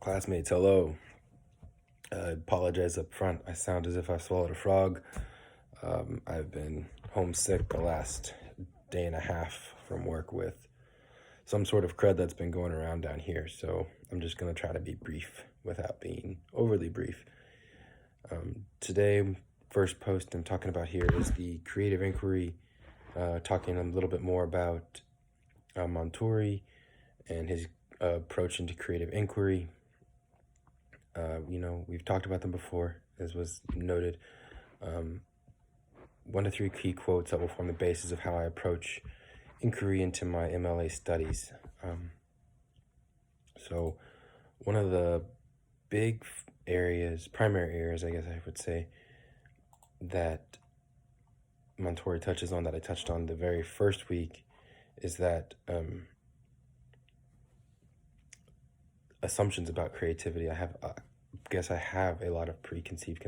Classmates, hello. I apologize up front. I sound as if I swallowed a frog. I've been homesick the last day and a half from work with some sort of crud that's been going around down here, so I'm just going to try to be brief without being overly brief. Today, first post I'm talking about here is the creative inquiry, talking a little bit more about Montori and his approach into creative inquiry. We've talked about them before, as was noted. 1 to 3 key quotes that will form the basis of how I approach inquiry into my MLA studies. So one of the big primary areas, I guess I would say, that Montori touches on, that I touched on the very first week, is that assumptions about creativity. I have a lot of preconceived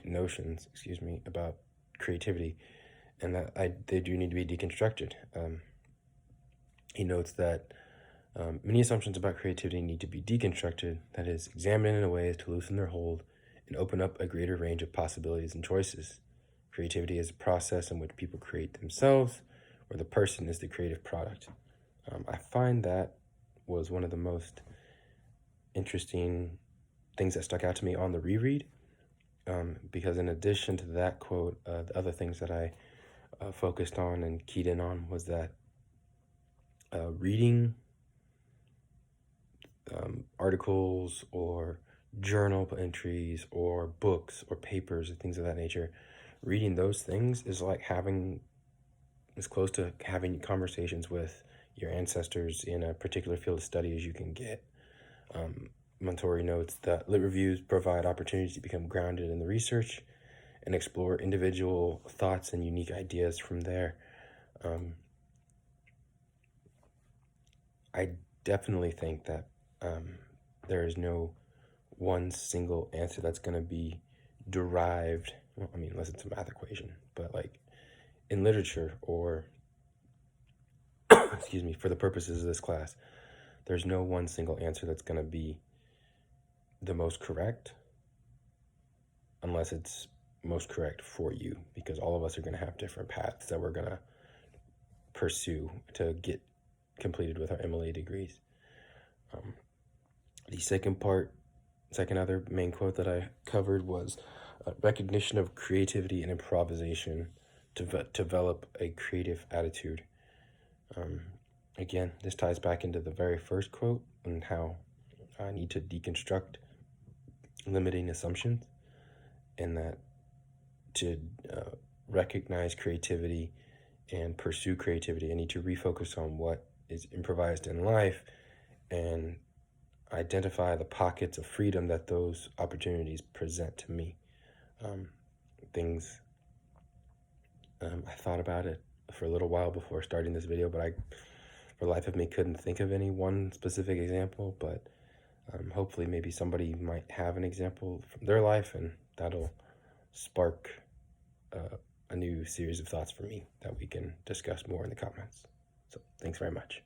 notions, about creativity, and that they do need to be deconstructed. He notes that many assumptions about creativity need to be deconstructed, that is, examined in a way as to loosen their hold and open up a greater range of possibilities and choices. Creativity is a process in which people create themselves, where the person is the creative product. I find that was one of the most interesting things that stuck out to me on the reread, because in addition to that quote, the other things that I focused on and keyed in on was that reading articles or journal entries or books or papers or things of that nature, reading those things is like close to having conversations with your ancestors in a particular field of study as you can get. Montori notes that lit reviews provide opportunities to become grounded in the research and explore individual thoughts and unique ideas from there. I definitely think that there is no one single answer that's going to be derived, unless it's a math equation, but like in literature or for the purposes of this class, there's no one single answer that's going to be the most correct, unless it's most correct for you, because all of us are going to have different paths that we're going to pursue to get completed with our MLA degrees. The second other main quote that I covered was recognition of creativity and improvisation to develop a creative attitude. Again, this ties back into the very first quote and how I need to deconstruct limiting assumptions, and that to recognize creativity and pursue creativity, I need to refocus on what is improvised in life and identify the pockets of freedom that those opportunities present to me. I thought about it for a little while before starting this video, but I, for the life of me, couldn't think of any one specific example, but hopefully maybe somebody might have an example from their life, and that'll spark a new series of thoughts for me that we can discuss more in the comments. So thanks very much.